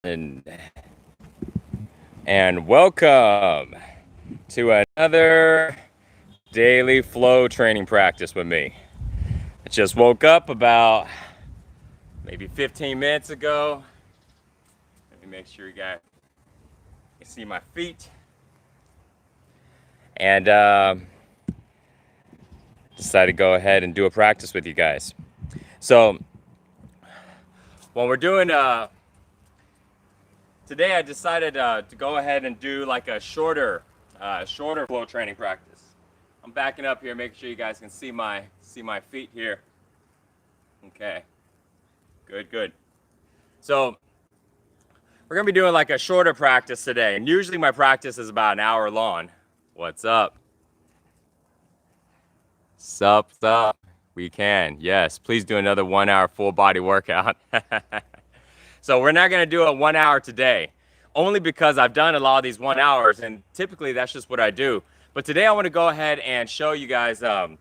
And welcome to another daily flow training practice with me. I just woke up about maybe 15 minutes ago. Let me make sure you guys can see my feet. And decided to go ahead and do a practice with you guys. So when we're doing today, I decided to go ahead and do like a shorter flow training practice. I'm backing up here, making sure you guys can see my feet here. Okay, good. So we're gonna be doing like a shorter practice today, and usually my practice is about an hour long. What's up? Sup? We can. Yes, please do another 1 hour full body workout. So we're not going to do a 1 hour today, only because I've done a lot of these 1 hours, and typically that's just what I do. But today I want to go ahead and show you guys a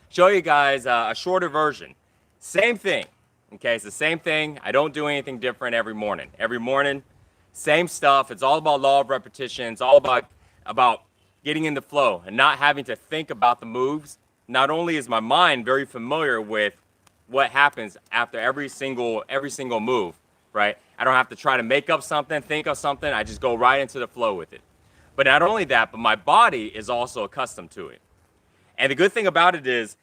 shorter version. Same thing. Okay, it's the same thing. I don't do anything different every morning. Every morning, same stuff. It's all about law of repetition. It's all about getting in the flow and not having to think about the moves. Not only is my mind very familiar with what happens after every single move, right? I don't have to try to make up something, think of something. I just go right into the flow with it. But not only that, but my body is also accustomed to it. And the good thing about it is,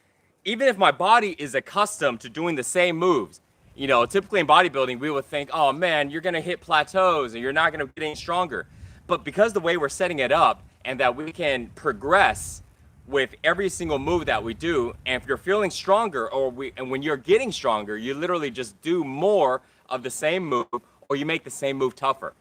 even if my body is accustomed to doing the same moves, you know, typically in bodybuilding, we would think, oh man, you're going to hit plateaus and you're not going to get any stronger. But because the way we're setting it up and that we can progress with every single move that we do, and if you're feeling stronger and when you're getting stronger, you literally just do more of the same move, or you make the same move tougher.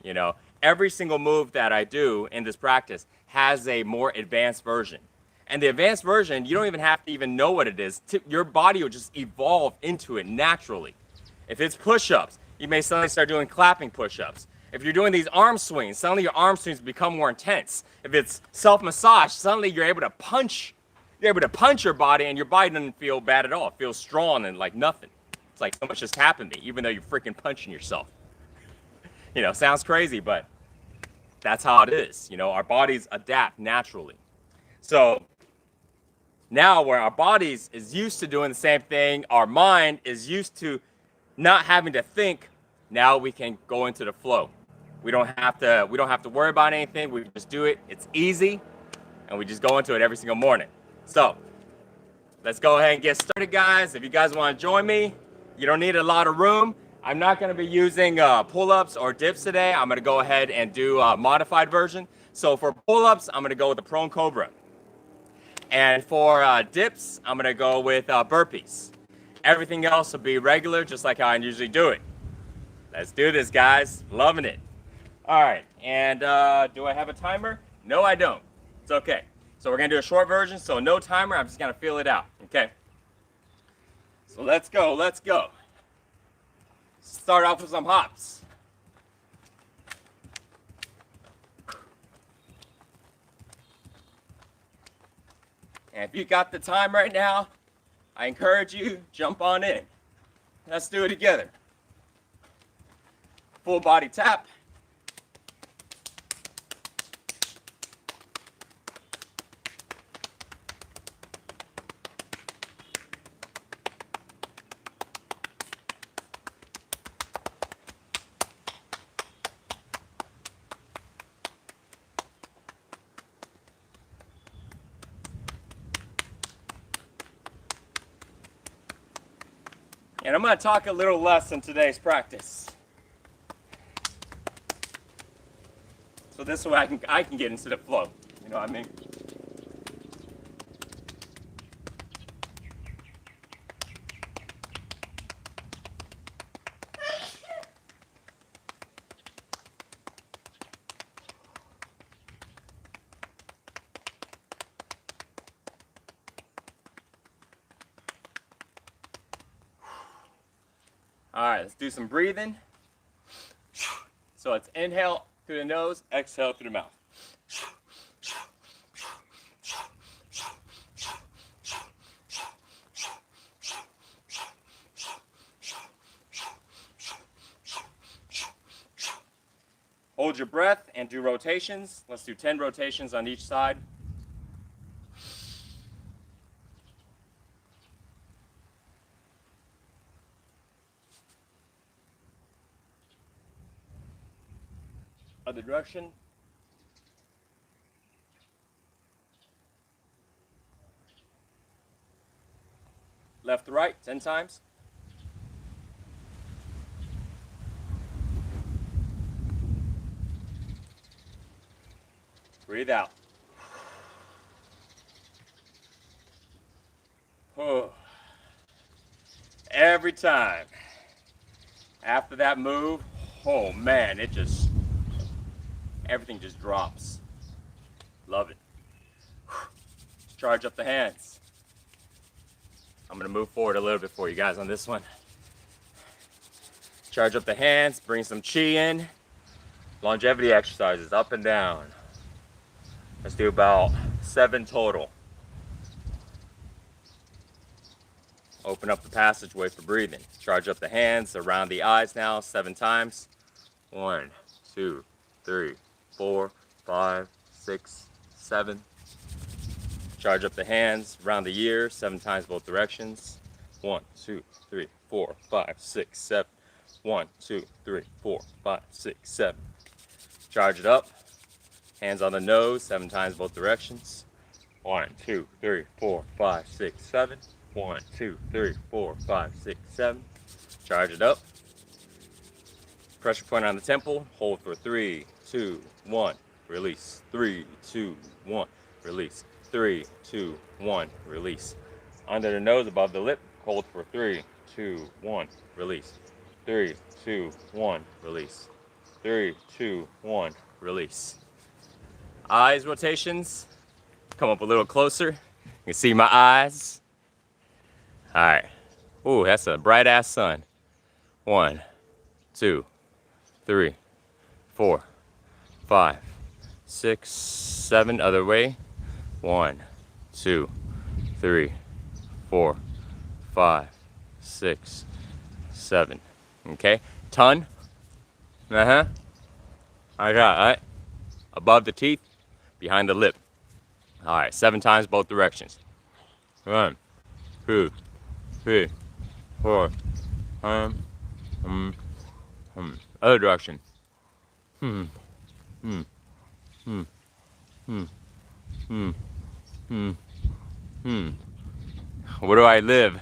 You know, every single move that I do in this practice has a more advanced version. And the advanced version, you don't even have to even know what it is. Your body will just evolve into it naturally. If it's push-ups, you may suddenly start doing clapping push-ups. If you're doing these arm swings, suddenly your arm swings become more intense. If it's self-massage, suddenly you're able to punch your body, and your body doesn't feel bad at all. It feels strong and like nothing. It's like so much just happened to me, even though you're freaking punching yourself. You know, sounds crazy, but that's how it is. You know, our bodies adapt naturally. So now where our bodies is used to doing the same thing, our mind is used to not having to think, now we can go into the flow. We don't have to worry about anything. We just do it. It's easy, and we just go into it every single morning. So let's go ahead and get started, guys. If you guys want to join me, you don't need a lot of room. I'm not going to be using pull-ups or dips today. I'm going to go ahead and do a modified version. So for pull-ups, I'm going to go with the prone cobra. And for dips, I'm going to go with burpees. Everything else will be regular, just like how I usually do it. Let's do this, guys. Loving it. All right, and do I have a timer? No, I don't. It's okay. So we're going to do a short version, so no timer. I'm just going to feel it out, okay? So let's go. Start off with some hops. And if you got the time right now, I encourage you, jump on in. Let's do it together. Full body tap. And I'm going to talk a little less in today's practice. So this way I can get into the flow. You know what I mean? All right, let's do some breathing. So it's inhale through the nose, exhale through the mouth. Hold your breath and do rotations. Let's do 10 rotations on each side. Other direction. Left to right, 10 times. Breathe out. Oh. Every time. After that move, oh man, everything just drops. Love it. Charge up the hands. I'm gonna move forward a little bit for you guys on this one. Charge up the hands, bring some chi in. Longevity exercises, up and down. Let's do about 7 total. Open up the passageway for breathing. Charge up the hands around the eyes now, 7 times. 1, 2, 3, 4, 5, 6, 7. Charge up the hands around the ear, 7 times both directions. 1, 2, 3, 4, 5, 6, 7. 1, 2, 3, 4, 5, 6, 7. Charge it up. Hands on the nose, 7 times both directions. 1, 2, 3, 4, 5, 6, 7. 1, 2, 3, 4, 5, 6, 7. Charge it up. Pressure point on the temple. Hold for 3, 2, 1. Release. 3, 2, 1. Release. 3, 2, 1. Release. Under the nose, above the lip. Hold for 3, 2, 1. Release. 3, 2, 1. Release. 3, 2, 1. Release. Eyes rotations. Come up a little closer. You can see my eyes. All right. Ooh, that's a bright ass sun. 1, 2, 3, 4, 5, 6, 7. Other way. 1, 2, 3, 4, 5, 6, 7. Okay. Ton. I got it. All right. Above the teeth, behind the lip. All right. 7 times both directions. 1, 2, 3, 4. Other direction. Where do I live?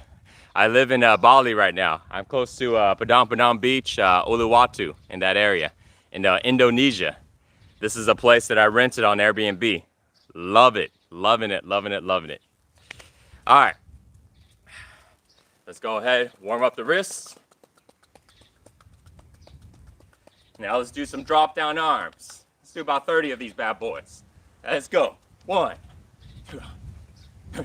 I live in Bali right now. I'm close to Padang Padang Beach, Uluwatu, in that area, in Indonesia. This is a place that I rented on Airbnb. Love it, loving it, loving it, loving it. All right, let's go ahead, warm up the wrists. Now let's do some drop down arms. Let's do about 30 of these bad boys. Let's go. 1, 2, 3.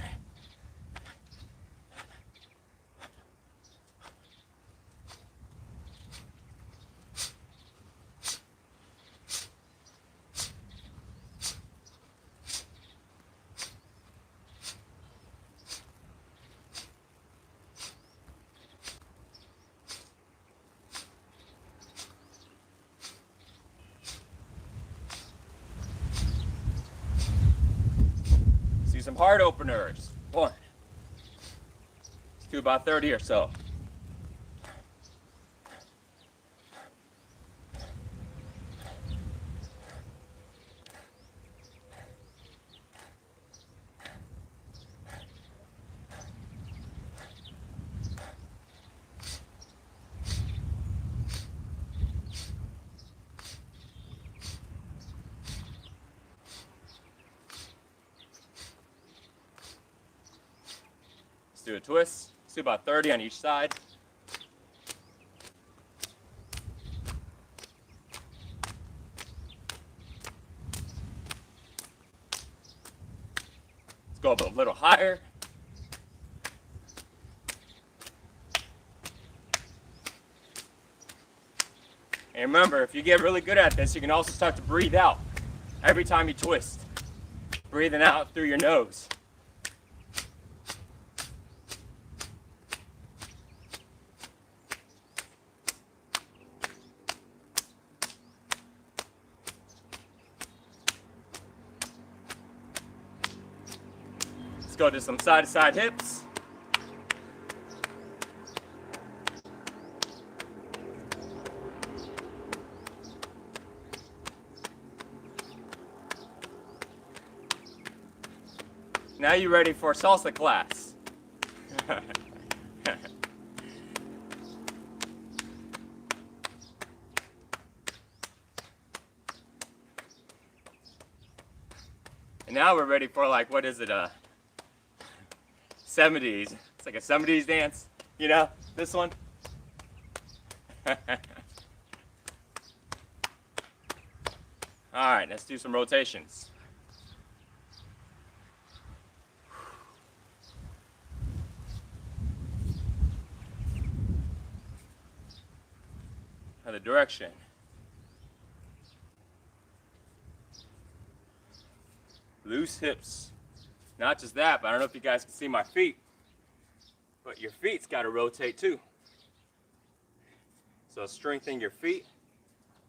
Some heart openers. 1. Let's do about 30 or so. Let's do a twist. Let's do about 30 on each side. Let's go up a little higher. And remember, if you get really good at this, you can also start to breathe out every time you twist. Breathing out through your nose. go to some side-to-side hips. Now you're ready for salsa class. And now we're ready for, like, what is it, 70s. It's like a 70s dance, you know, this one. All right, let's do some rotations. Other direction. Loose hips. Not just that, but I don't know if you guys can see my feet, but your feet's got to rotate too. So strengthen your feet,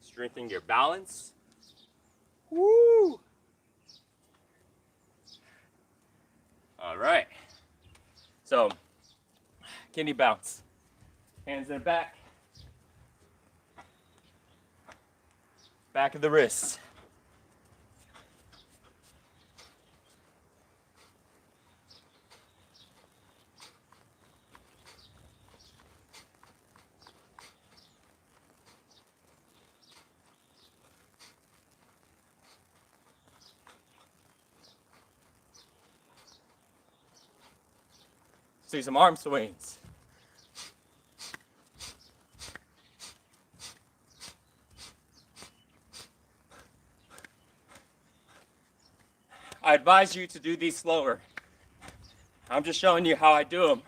strengthen your balance. Woo! All right. So, kidney bounce. Hands in the back. Back of the wrists. See some arm swings. I advise you to do these slower. I'm just showing you how I do them.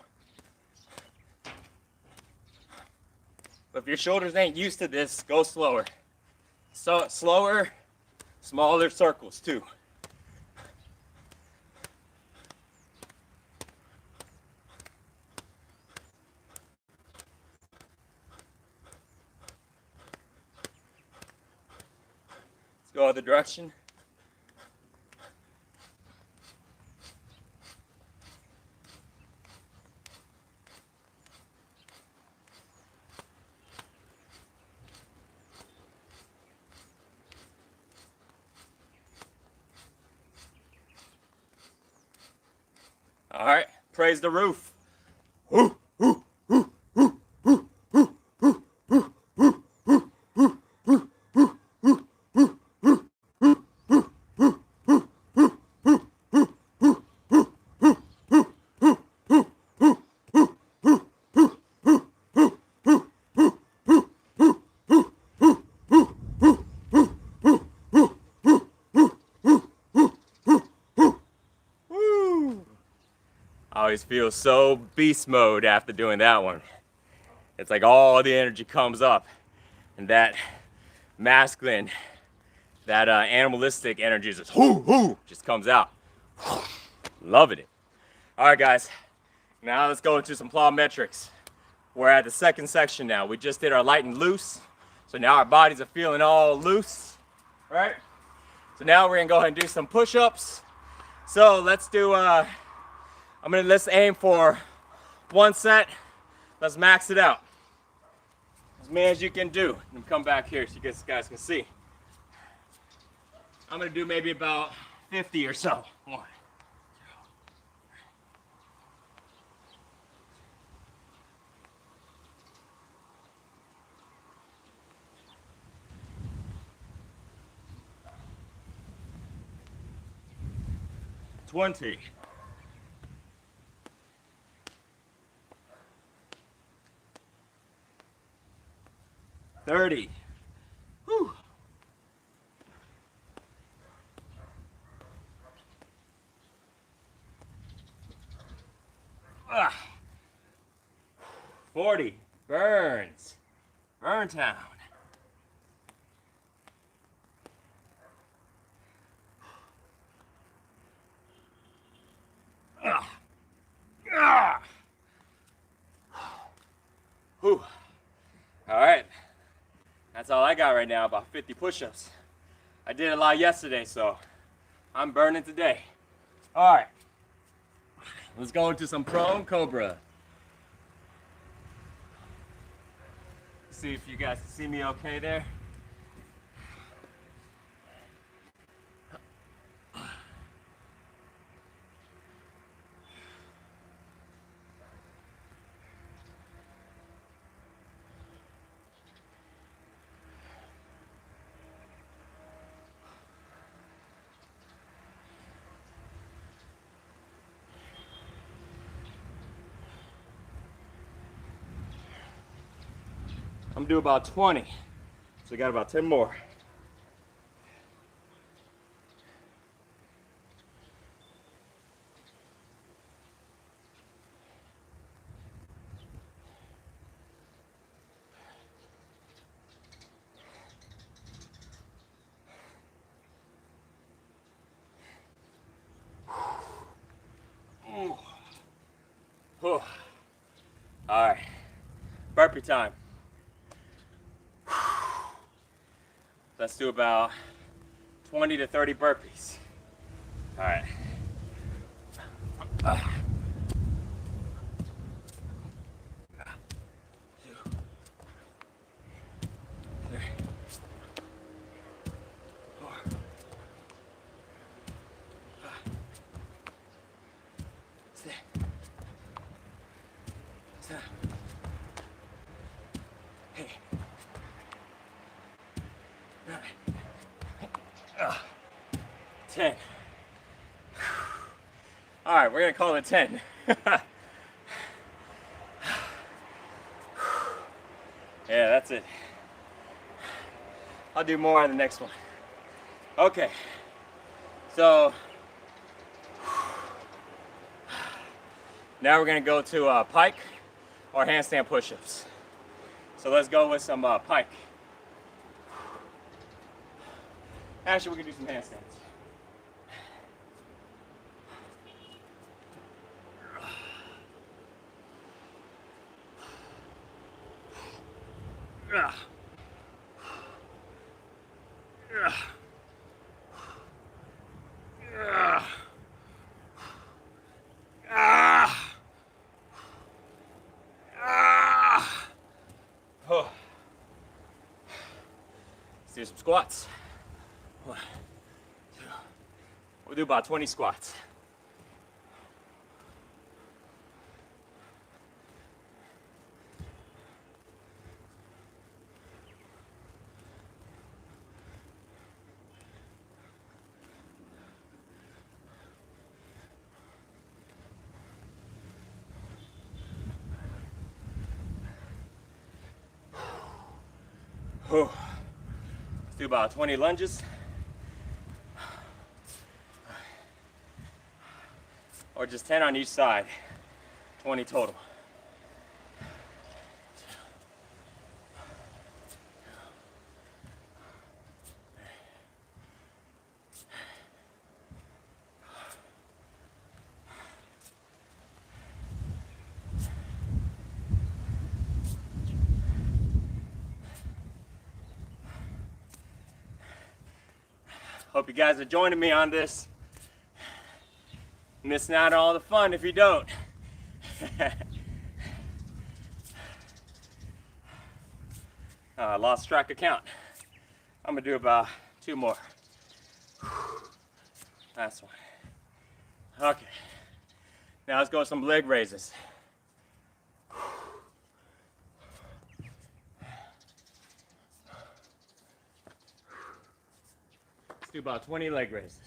But if your shoulders ain't used to this, go slower. So slower, smaller circles too. Let's go other direction. All right, praise the roof. I always feel so beast mode after doing that one. It's like all the energy comes up, and that masculine, that animalistic energy just just comes out. Loving it. All right, guys. Now let's go into some plyometrics. We're at the second section now. We just did our light and loose, so now our bodies are feeling all loose, right? So now we're gonna go ahead and do some push-ups. So let's do. Let's aim for one set. Let's max it out. As many as you can do. And come back here so you guys can see. I'm gonna do maybe about 50 or so. 1, 2, 20. 30. Whew. 40. Burns. Burn town. 'Whew. All right. That's all I got right now, about 50 push-ups. I did a lot yesterday, so I'm burning today. All right. Let's go into some prone cobra. See if you guys can see me okay there. I'm gonna do about 20. So we got about 10 more. All right, burpee time. Let's do about 20 to 30 burpees. All right. 2, 3, 4, 5, 6, 7, 8, 9, 10. All right, we're gonna call it 10. Yeah, that's it. I'll do more on the next one. Okay, so now we're gonna go to Pike or handstand push-ups. So let's go with some Pike. Actually, we can do some handstands. Let's do some squats. 1, 2. We'll do about 20 squats. Let's do about 20 lunges. Or just 10 on each side. 20 total. Hope you guys are joining me on this. Missing out on all the fun if you don't. I lost track of count. I'm gonna do about 2 more. Last one. Okay. Now let's go with some leg raises. Let's do about 20 leg raises.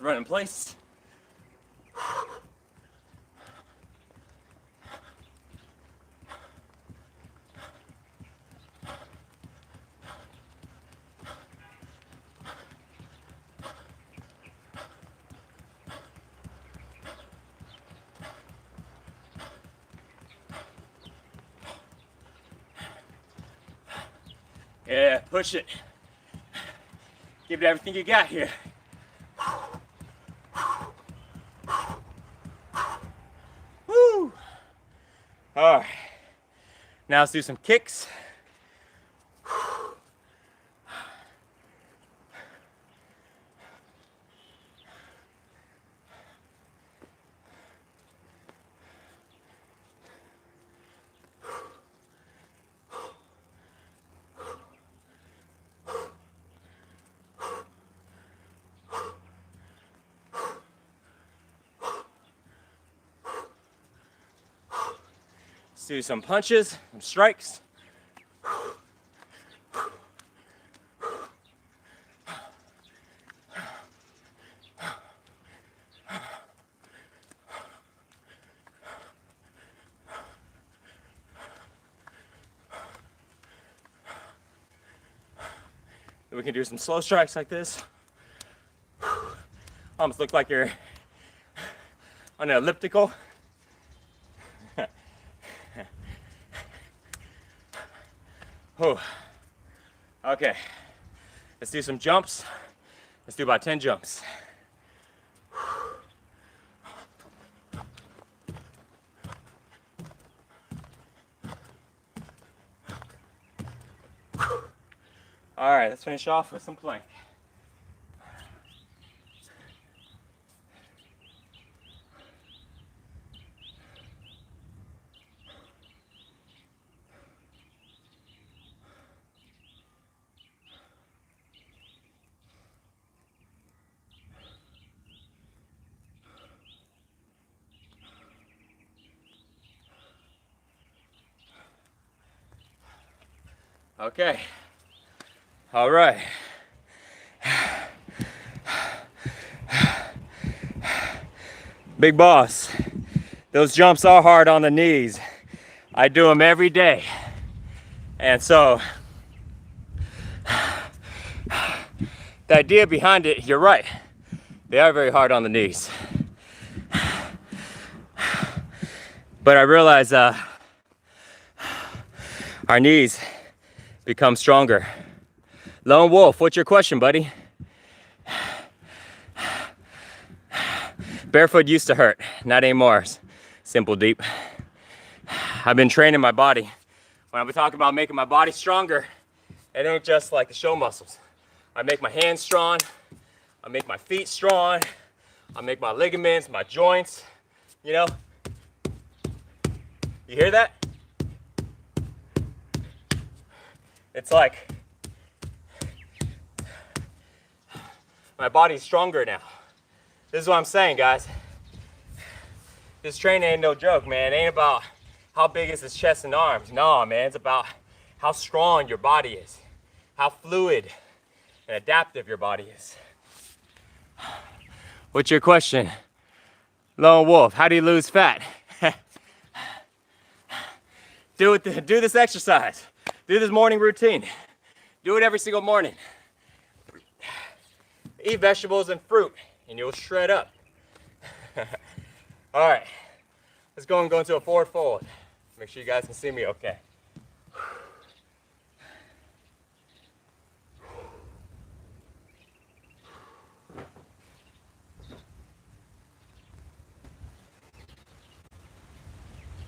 Run in place. Yeah, push it. Give it everything you got here. Woo! All right. Now let's do some kicks. Let's do some punches, some strikes. We can do some slow strikes like this. Almost look like you're on an elliptical. Okay, let's do some jumps. Let's do about 10 jumps. All right, let's finish off with some plank. Okay. All right. Big boss, those jumps are hard on the knees. I do them every day. And so, the idea behind it, you're right. They are very hard on the knees. But I realize our knees become stronger. Lone Wolf, what's your question, buddy? Barefoot used to hurt, not anymore. Simple Deep. I've been training my body. When I'm talking about making my body stronger, it ain't just like the show muscles. I make my hands strong, I make my feet strong, I make my ligaments, my joints, you know? You hear that? It's like my body's stronger now. This is what I'm saying, guys. This training ain't no joke, man. It ain't about how big is his chest and arms. No, man, it's about how strong your body is, how fluid and adaptive your body is. What's your question? Lone Wolf, how do you lose fat? Do this exercise. Do this morning routine. Do it every single morning. Eat vegetables and fruit, and you'll shred up. All right, let's go into a forward fold. Make sure you guys can see me okay.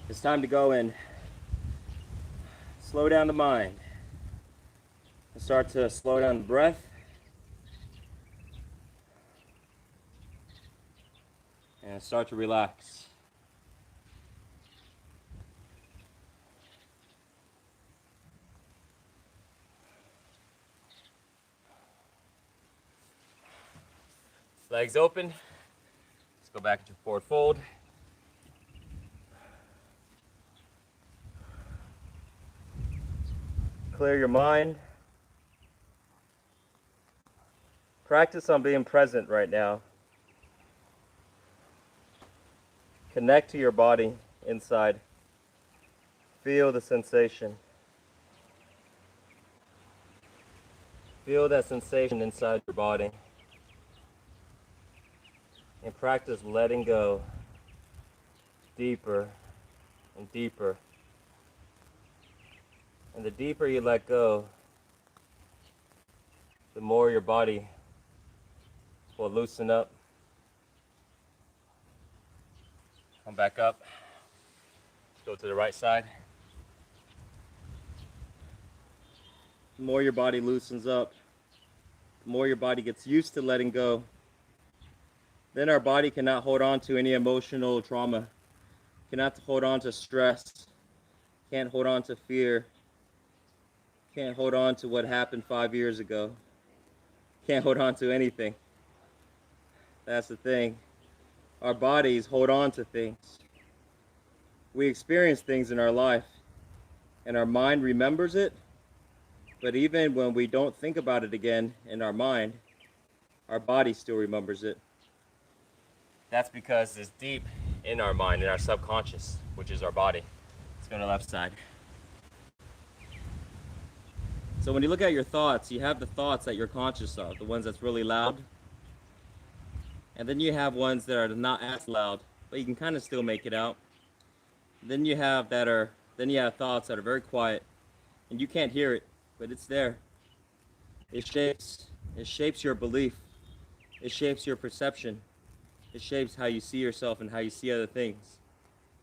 It's time to go and slow down the mind. Start to slow down the breath. And start to relax. Legs open. Let's go back into forward fold. Clear your mind. Practice on being present right now. Connect to your body inside. Feel the sensation. Feel that sensation inside your body. And practice letting go deeper and deeper. And the deeper you let go, the more your body will loosen up. Come back up. Go to the right side. The more your body loosens up, the more your body gets used to letting go, then our body cannot hold on to any emotional trauma, cannot hold on to stress, can't hold on to fear, can't hold on to what happened 5 years ago, can't hold on to anything. That's the thing. Our bodies hold on to things. We experience things in our life, and our mind remembers it, but even when we don't think about it again in our mind, our body still remembers it. That's because it's deep in our mind, in our subconscious, which is our body. Let's go to the left side. So when you look at your thoughts, you have the thoughts that you're conscious of, the ones that's really loud. And then you have ones that are not as loud, but you can kind of still make it out. Then you have thoughts that are very quiet, and you can't hear it, but it's there. It shapes your belief. It shapes your perception. It shapes how you see yourself and how you see other things.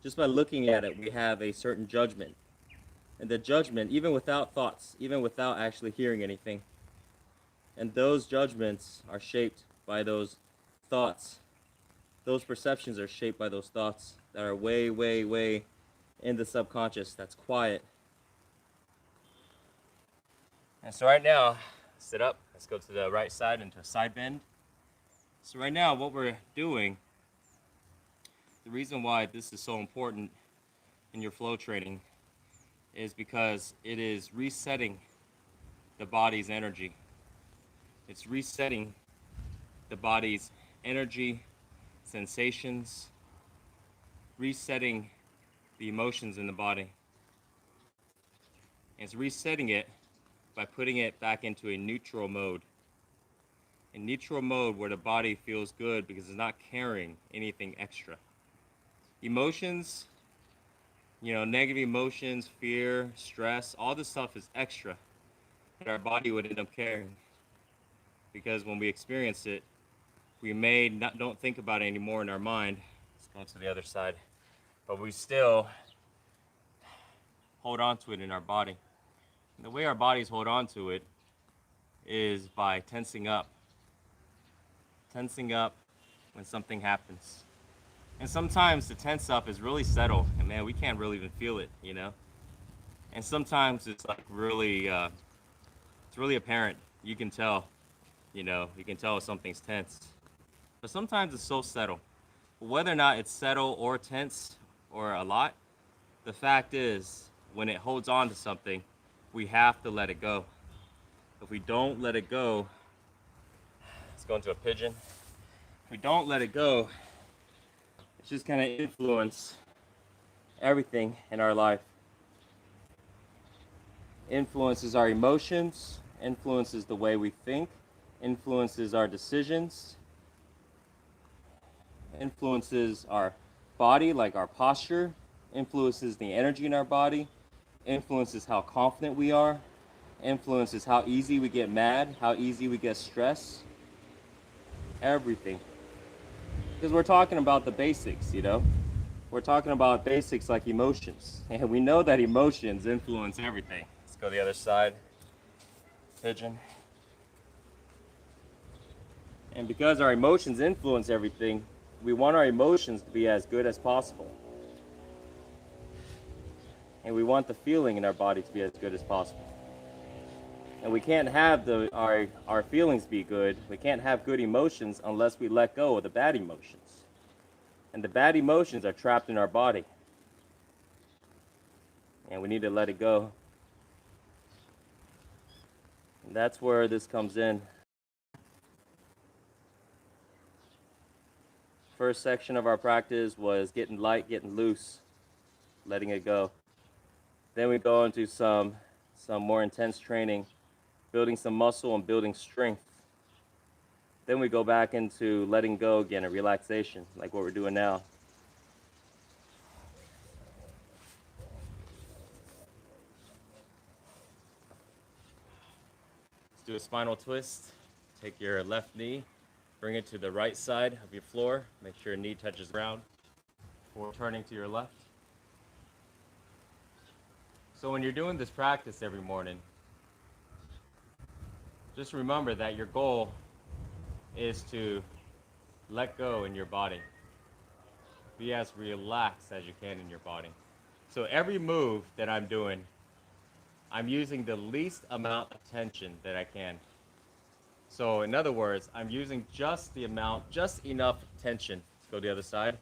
Just by looking at it, we have a certain judgment. And the judgment, even without thoughts, even without actually hearing anything, and those judgments are shaped by those thoughts. Those perceptions are shaped by those thoughts that are way, way, way in the subconscious, that's quiet. And so right now, sit up. Let's go to the right side into a side bend. So right now, what we're doing, the reason why this is so important in your flow training is because it is resetting the body's energy. It's resetting the body's energy, sensations, resetting the emotions in the body. And it's resetting it by putting it back into a neutral mode. In neutral mode where the body feels good because it's not carrying anything extra. Emotions, negative emotions, fear, stress, all this stuff is extra that our body would end up carrying. Because when we experience it, we don't think about it anymore in our mind. Let's go to the other side. But we still hold on to it in our body. And the way our bodies hold on to it is by tensing up. Tensing up when something happens. And sometimes the tense up is really subtle, and man, we can't really even feel it, And sometimes it's like really, it's really apparent. You can tell, you can tell if something's tense. But sometimes it's so subtle. But whether or not it's subtle or tense or a lot, the fact is, when it holds on to something, we have to let it go. If we don't let it go, let's go into a pigeon. If we don't let it go, it's just kind of influence everything in our life. Influences our emotions, influences the way we think, influences our decisions, influences our body, like our posture, influences the energy in our body, influences how confident we are, influences how easy we get mad, how easy we get stressed, everything. Because we're talking about the basics, We're talking about basics like emotions. And we know that emotions influence everything. Let's go to the other side. Pigeon. And because our emotions influence everything, we want our emotions to be as good as possible. And we want the feeling in our body to be as good as possible. And we can't have our feelings be good. We can't have good emotions unless we let go of the bad emotions. And the bad emotions are trapped in our body. And we need to let it go. And that's where this comes in. First section of our practice was getting light, getting loose, letting it go. Then we go into some more intense training, building some muscle and building strength. Then we go back into letting go again and relaxation, like what we're doing now. do a spinal twist. Take your left knee, bring it to the right side of your floor. Make sure your knee touches ground before turning to your left. So when you're doing this practice every morning, just remember that your goal is to let go in your body. Be as relaxed as you can in your body. So every move that I'm doing, I'm using the least amount of tension that I can. So in other words, I'm using just enough tension, let's go to the other side,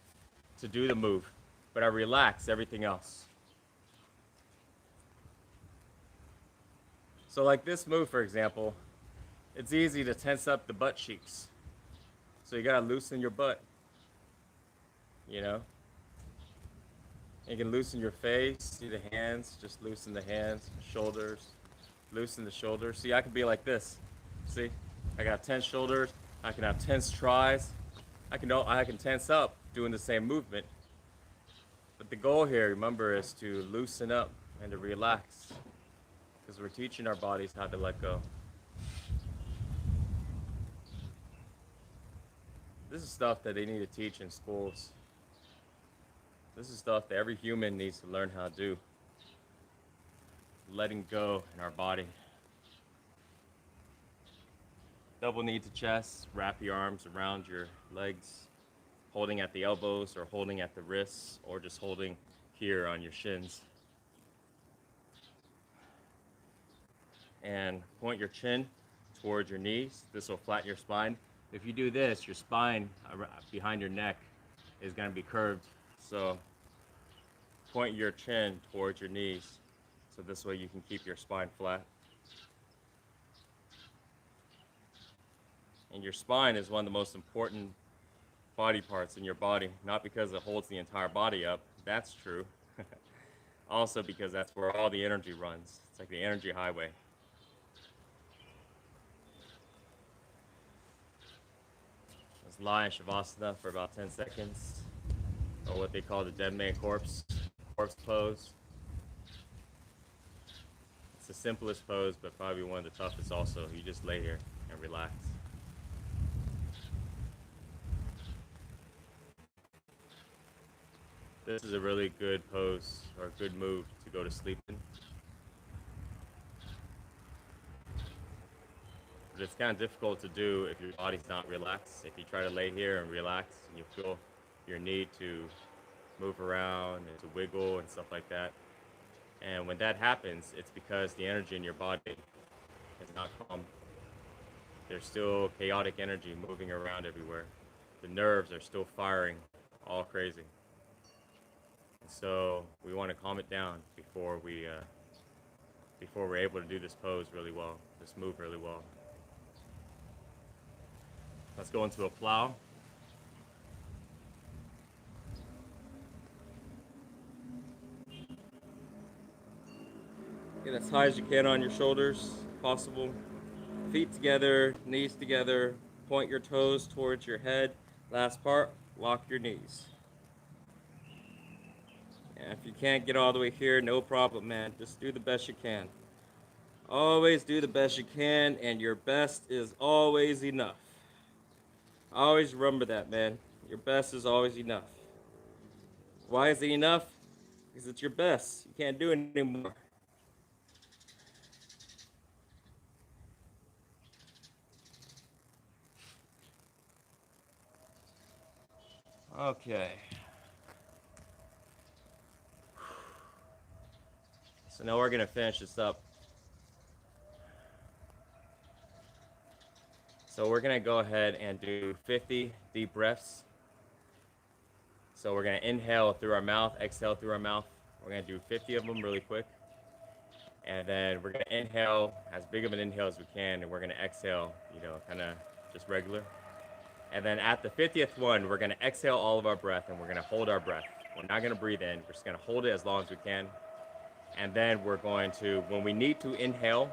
to do the move. But I relax everything else. So like this move, for example, it's easy to tense up the butt cheeks. So you gotta loosen your butt, you know? You can loosen your face, see the hands, just loosen the hands, shoulders, loosen the shoulders. See, I can be like this. See, I got tense shoulders, I can have tense tries, I can tense up doing the same movement. But the goal here, remember, is to loosen up and to relax, because we're teaching our bodies how to let go. This is stuff that they need to teach in schools. This is stuff that every human needs to learn how to do. Letting go in our body. Double knee to chest, wrap your arms around your legs, holding at the elbows or holding at the wrists or just holding here on your shins. And point your chin towards your knees. This will flatten your spine. If you do this, your spine behind your neck is going to be curved. So point your chin towards your knees. So this way you can keep your spine flat. And your spine is one of the most important body parts in your body, not because it holds the entire body up. That's true. Also because that's where all the energy runs. It's like the energy highway. Let's lie in Shavasana for about 10 seconds, or what they call the dead man corpse pose. It's the simplest pose, but probably one of the toughest also. You just lay here and relax. This is a really good pose, or a good move to go to sleep in. But it's kind of difficult to do if your body's not relaxed. If you try to lay here and relax, and you feel your need to move around and to wiggle and stuff like that. And when that happens, it's because the energy in your body is not calm. There's still chaotic energy moving around everywhere. The nerves are still firing all crazy. And so we want to calm it down before we're able to do this pose really well, this move really well. Let's go into a plow. Get as high as you can on your shoulders, if possible. Feet together, knees together. Point your toes towards your head. Last part, lock your knees. And if you can't get all the way here, no problem, man. Just do the best you can. Always do the best you can, and your best is always enough. Always remember that, man. Your best is always enough. Why is it enough? Because it's your best. You can't do it anymore. Okay. So now we're gonna finish this up. So we're gonna go ahead and do 50 deep breaths. So we're gonna inhale through our mouth, exhale through our mouth. We're gonna do 50 of them really quick. And then we're gonna inhale as big of an inhale as we can, and we're gonna exhale, kind of just regular. And then at the 50th one, we're gonna exhale all of our breath, and we're gonna hold our breath. We're not gonna breathe in, we're just gonna hold it as long as we can. And then we're going to, when we need to inhale,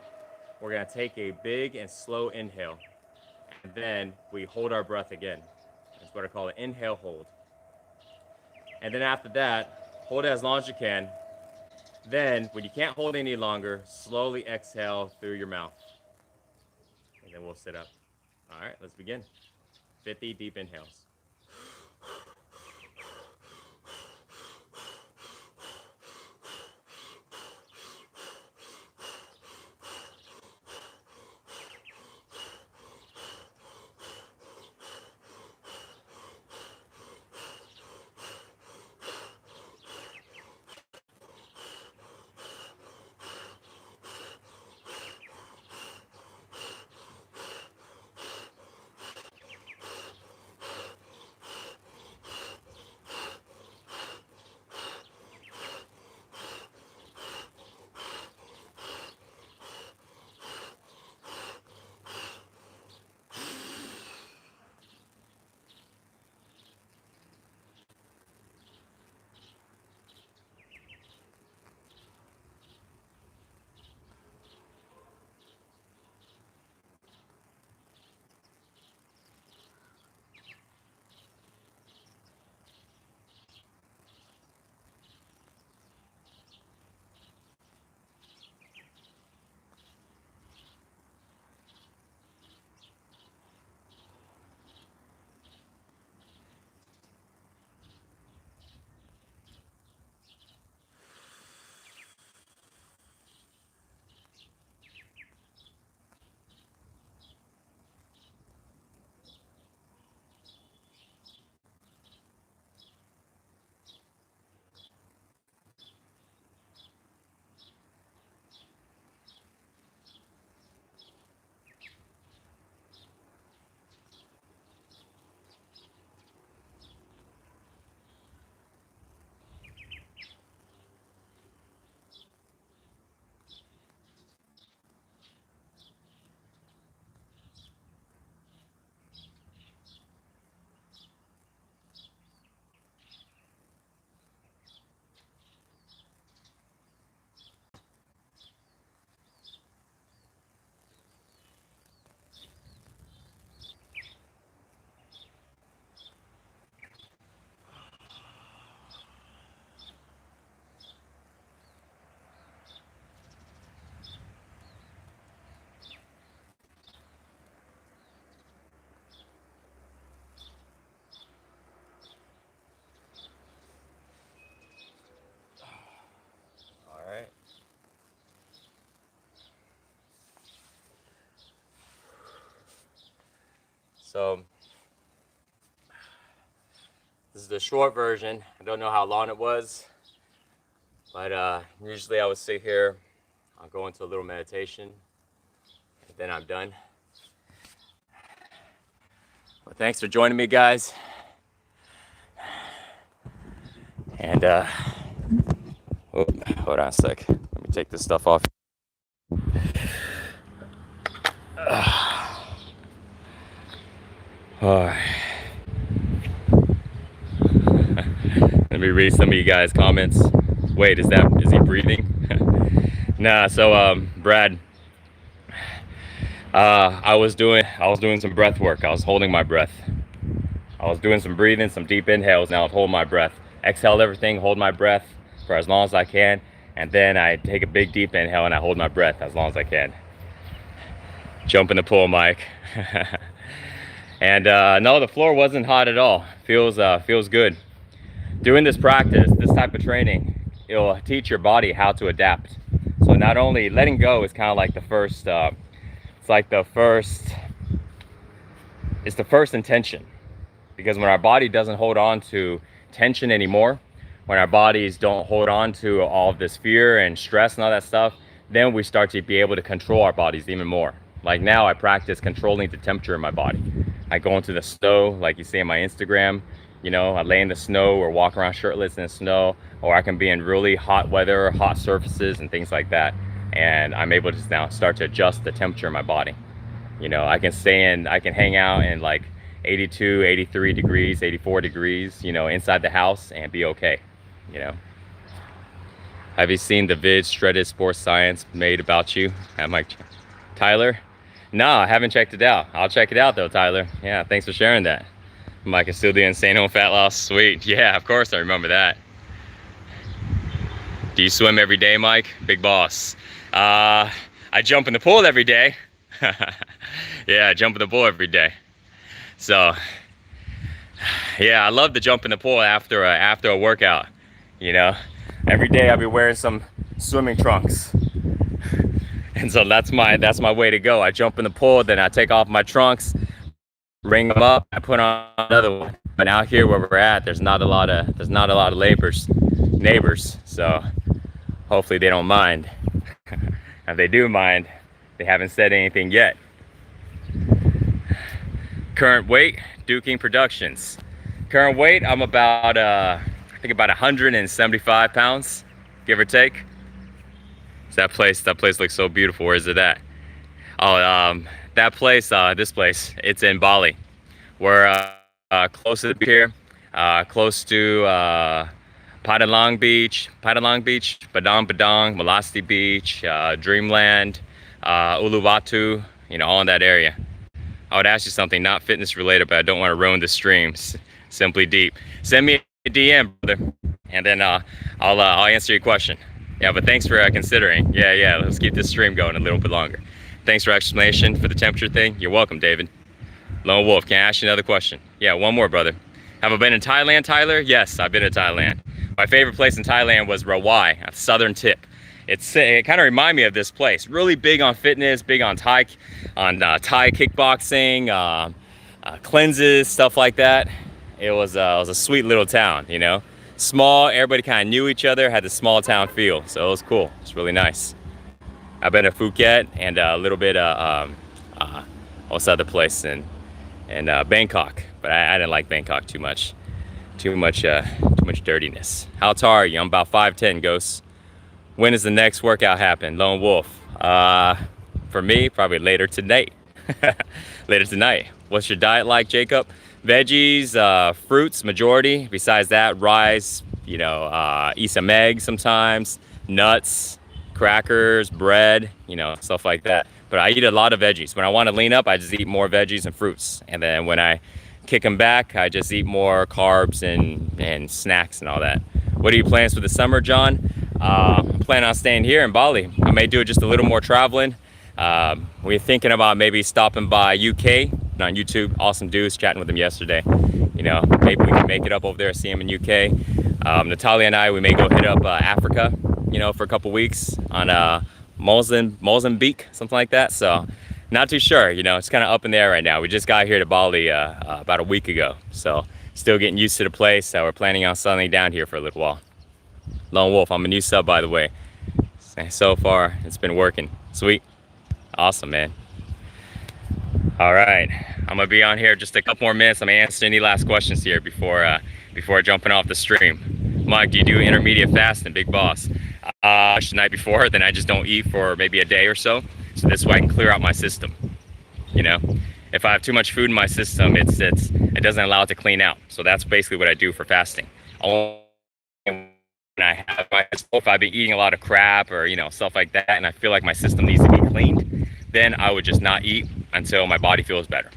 we're gonna take a big and slow inhale. And then we hold our breath again. That's what I call an inhale hold. And then after that, hold it as long as you can. Then, when you can't hold any longer, slowly exhale through your mouth. then we'll sit up. All right, let's begin. 50 deep inhales. All right. So this is the short version. I don't know how long it was, but usually I would sit here, I'll go into a little meditation, and then I'm done. Well, thanks for joining me, guys. And hold on a sec. Let me take this stuff off. All right. Let me read some of you guys' comments. Wait, is he breathing? Nah, so Brad, I was doing some breath work. I was holding my breath. I was doing some breathing, some deep inhales, and I would hold my breath. Exhale everything, hold my breath for as long as I can, and then I take a big deep inhale and I hold my breath as long as I can. Jump in the pool, Mike. And no, the floor wasn't hot at all. Feels good. Doing this practice, this type of training, it'll teach your body how to adapt. So not only letting go is kind of like the first, it's the first intention. Because when our body doesn't hold on to tension anymore, when our bodies don't hold on to all of this fear and stress and all that stuff, then we start to be able to control our bodies even more. Like now I practice controlling the temperature in my body. I go into the snow, like you see on my Instagram, you know, I lay in the snow or walk around shirtless in the snow, or I can be in really hot weather, hot surfaces and things like that. And I'm able to now start to adjust the temperature in my body. You know, I can hang out in like 82, 83 degrees, 84 degrees, you know, inside the house and be okay, you know. Have you seen the vid Shredded Sports Science made about you? I'm like, Tyler? No, I haven't checked it out. I'll check it out though, Tyler. Yeah, thanks for sharing that. Mike is still doing insane home fat loss. Sweet. Yeah, of course I remember that. Do you swim every day, Mike? Big boss. I jump in the pool every day. Yeah, I jump in the pool every day. So, yeah, I love to jump in the pool after a workout. You know, every day I'll be wearing some swimming trunks, and so that's my way to go. I jump in the pool, then I take off my trunks, ring them up, I put on another one. But out here where we're at, there's not a lot of neighbors. So hopefully they don't mind. If they do mind, they haven't said anything yet. Current weight, Duking Productions. Current weight, I'm about I think about 175 pounds, give or take. So that place looks so beautiful. Where is it at? Oh, that place, this place, it's in Bali. We're close to the beach here, close to Padang Beach, Badang Badang, Melasti Beach, Dreamland, Uluwatu, all in that area. I would ask you something not fitness related, but I don't want to ruin the streams. Simply Deep. Send me a DM, brother, and then I'll answer your question. Yeah, but thanks for considering. Yeah, let's keep this stream going a little bit longer. Thanks for explanation for the temperature thing. You're welcome, David. Lone Wolf, can I ask you another question? Yeah, one more, brother. Have I been in Thailand, Tyler? Yes, I've been to Thailand. My favorite place in Thailand was Rawai, at the southern tip. It kind of reminded me of this place. Really big on fitness, big on Thai kickboxing, cleanses, stuff like that. It was a sweet little town, Small, everybody kind of knew each other, had the small town feel, so it was cool. It's really nice. I've been to Phuket and a little bit what's the other place in Bangkok, but I didn't like Bangkok too much. Too much dirtiness. How tall are you? I'm about 5'10", Ghosts. When does the next workout happen? Lone Wolf. For me, probably later tonight. Later tonight. What's your diet like, Jacob? Veggies, fruits, majority. Besides that, rice, eat some eggs sometimes, nuts, crackers, bread, stuff like that. But I eat a lot of veggies. When I want to lean up, I just eat more veggies and fruits. And then when I kick them back, I just eat more carbs and snacks and all that. What are your plans for the summer, John? I'm planning on staying here in Bali. I may do just a little more traveling. We're thinking about maybe stopping by UK on YouTube. Awesome dudes, chatting with them yesterday. Maybe we can make it up over there, see them in UK. Natalia and I, we may go hit up Africa, for a couple weeks on Mozambique, something like that. So not too sure, it's kind of up in the air right now. We just got here to Bali about a week ago. So still getting used to the place. We're planning on settling down here for a little while. Lone Wolf, I'm a new sub, by the way. So far, it's been working. Sweet. Awesome, man. All right. I'm going to be on here just a couple more minutes. I'm going to answer any last questions here before jumping off the stream. Mike, do you do intermediate fasting, Big Boss? The night before, then I just don't eat for maybe a day or so. So this way I can clear out my system. If I have too much food in my system, it doesn't allow it to clean out. So that's basically what I do for fasting. If I've been eating a lot of crap or stuff like that, and I feel like my system needs to be cleaned, then I would just not eat until my body feels better.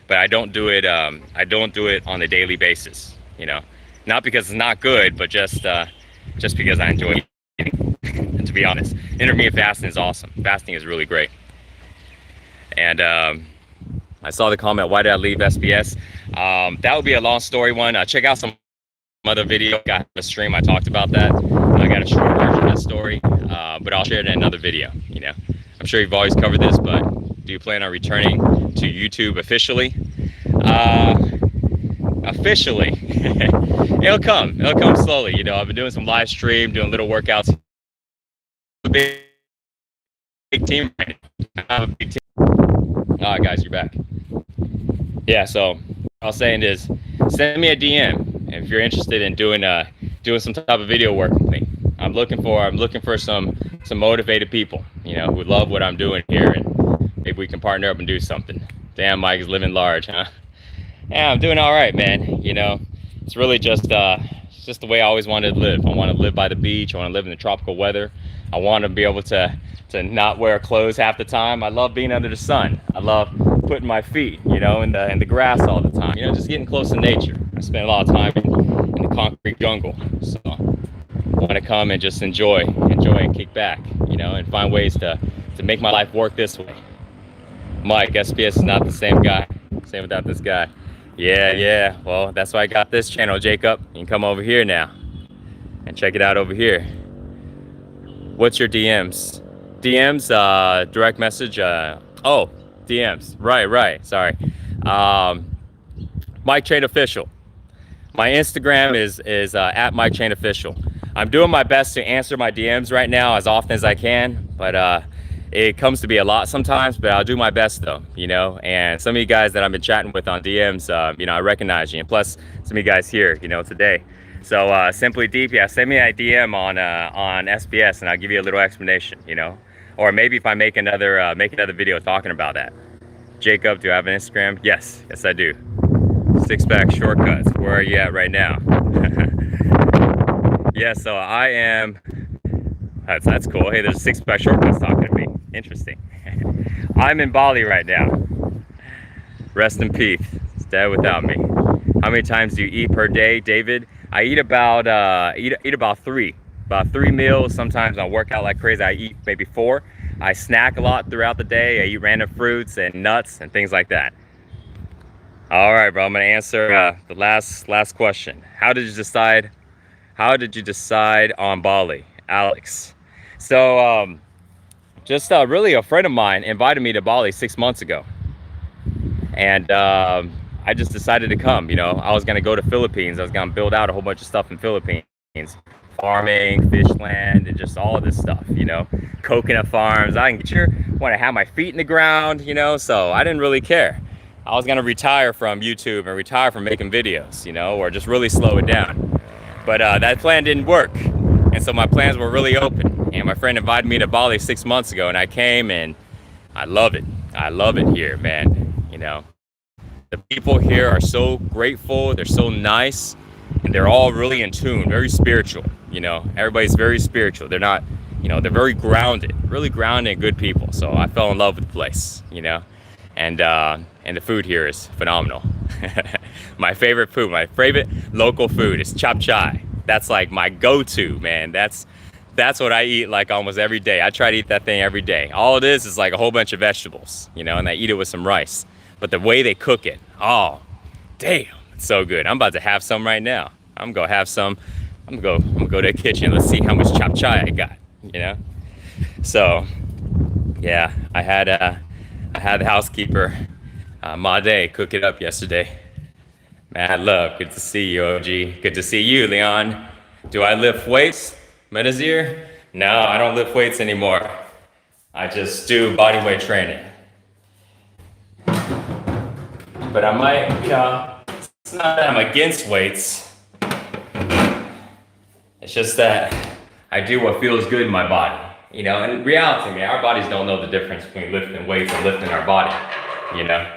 But I don't do it. I don't do it on a daily basis. Not because it's not good, but just because I enjoy eating. And to be honest, intermittent fasting is awesome. Fasting is really great. And I saw the comment, why did I leave SBS? That would be a long story one. Check out some other video. Got a stream, I talked about that. I got a short version of that story, but I'll share it in another video. I'm sure you've always covered this, but do you plan on returning to YouTube officially? Officially. It'll come slowly. I've been doing some live stream, doing little workouts. Big team right now. I have a big team. All right, guys, you're back. Yeah, so what I was saying is, send me a DM if you're interested in doing some type of video work with me. I'm looking for some motivated people, who love what I'm doing here, and maybe we can partner up and do something. Damn, Mike is living large, huh? Yeah, I'm doing all right, man. It's really just the way I always wanted to live. I want to live by the beach. I want to live in the tropical weather. I want to be able to not wear clothes half the time. I love being under the sun. I love putting my feet, in the grass all the time. Just getting close to nature. I spend a lot of time in the concrete jungle, so I want to come and just enjoy and kick back, and find ways to make my life work this way. Mike, SPS is not the same guy. Same without this guy. Yeah. Well, that's why I got this channel, Jacob. You can come over here now and check it out over here. What's your DMs? DMs, direct message. Oh, DMs. Right. Sorry. Mike Chain Official. My Instagram is at Mike Chain Official. I'm doing my best to answer my DMs right now as often as I can, but it comes to be a lot sometimes, but I'll do my best though, you know. And some of you guys that I've been chatting with on DMs, you know, I recognize you, and plus some of you guys here, you know, today. So Simply Deep, yeah, send me a DM on SPS, and I'll give you a little explanation, you know. Or maybe if I make another video talking about that. Jacob, do I have an Instagram? Yes, I do. Six-pack shortcuts. Where are you at right now? Yeah, so I am. That's cool. Hey, there's a six-pack shortcuts talking to me. Interesting. I'm in Bali right now. Rest in peace. It's dead without me. How many times do you eat per day, David? I eat about about three meals. Sometimes I work out like crazy. I eat maybe 4. I snack a lot throughout the day. I eat random fruits and nuts and things like that. All right, bro. I'm gonna answer the last question. How did you decide on Bali, Alex? So just really a friend of mine invited me to Bali 6 months ago, and I just decided to come. You know, I was gonna go to Philippines. I was gonna build out a whole bunch of stuff in Philippines, farming, fish land, and just all of this stuff. You know, coconut farms. I want to have my feet in the ground. You know, so I didn't really care. I was gonna retire from YouTube and retire from making videos, you know, or just really slow it down. But that plan didn't work, and so my plans were really open. And my friend invited me to Bali 6 months ago, and I came, and I love it. I love it here, man. You know, the people here are so grateful. They're so nice, and they're all really in tune, very spiritual. You know, everybody's very spiritual. They're not, you know, they're very grounded, really grounded and good people. So I fell in love with the place, you know. And the food here is phenomenal. My favorite local food is chap chai. That's like my go-to, man. That's what I eat like almost every day. I try to eat that thing every day. All it is like a whole bunch of vegetables, you know, and I eat it with some rice. But the way they cook it, oh, damn, it's so good. I'm about to have some right now. I'm gonna have some. I'm gonna go to the kitchen. Let's see how much chap chai I got, you know. So, yeah, I had the housekeeper, Made, cook it up yesterday. Mad love. Good to see you, OG. Good to see you, Leon. Do I lift weights, Medazir? No, I don't lift weights anymore. I just do body weight training. But I might, you know, it's not that I'm against weights. It's just that I do what feels good in my body. You know, in reality, man, our bodies don't know the difference between lifting weights and lifting our body, you know?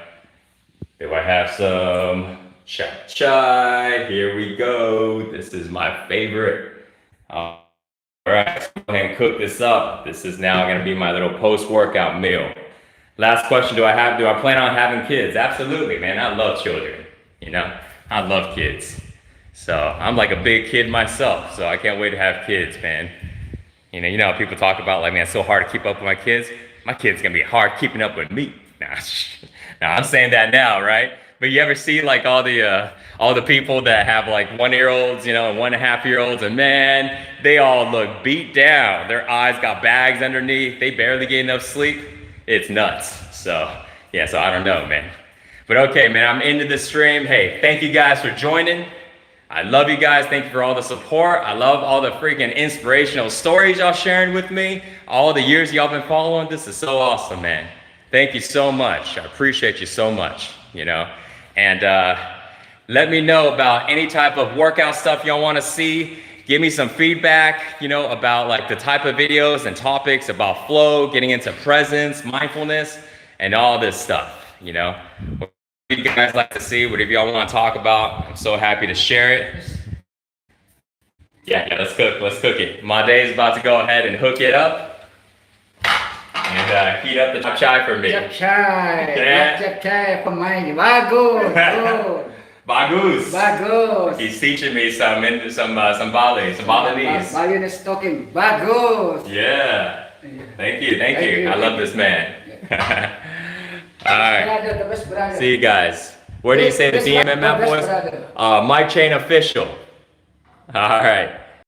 Do I have some chap chai? Here we go. This is my favorite. All right, go ahead and cook this up. This is now gonna be my little post-workout meal. Last question, do I plan on having kids? Absolutely, man, I love children, you know? I love kids. So I'm like a big kid myself, so I can't wait to have kids, man. You know how people talk about like, man, it's so hard to keep up with my kids. My kids gonna be hard keeping up with me. Nah, I'm saying that now, right? But you ever see like all the people that have like 1-year-olds, you know, and 1.5-year-olds, and man, they all look beat down. Their eyes got bags underneath. They barely get enough sleep. It's nuts. So yeah, so I don't know, man. But okay, man, I'm into the stream. Hey, thank you guys for joining. I love you guys. Thank you for all the support. I love all the freaking inspirational stories y'all sharing with me. All the years y'all been following. This is so awesome, man. Thank you so much. I appreciate you so much, you know. And let me know about any type of workout stuff y'all want to see. Give me some feedback, you know, about like the type of videos and topics about flow, getting into presence, mindfulness, and all this stuff, you know. What you guys like to see, whatever y'all want to talk about, I'm so happy to share it. Yeah, let's cook it. My day is about to go ahead and hook it up and heat up the chap chai for me. Chap chai, yeah. Chap chai for me. Bagus. Bagus. He's teaching me some Balinese. Balinese talking. Bagus. Yeah. Thank you. I love this man. right. brother, the best brother. See you guys. Where do you say the Best DMMF best was? brother. My Chain Official. All right.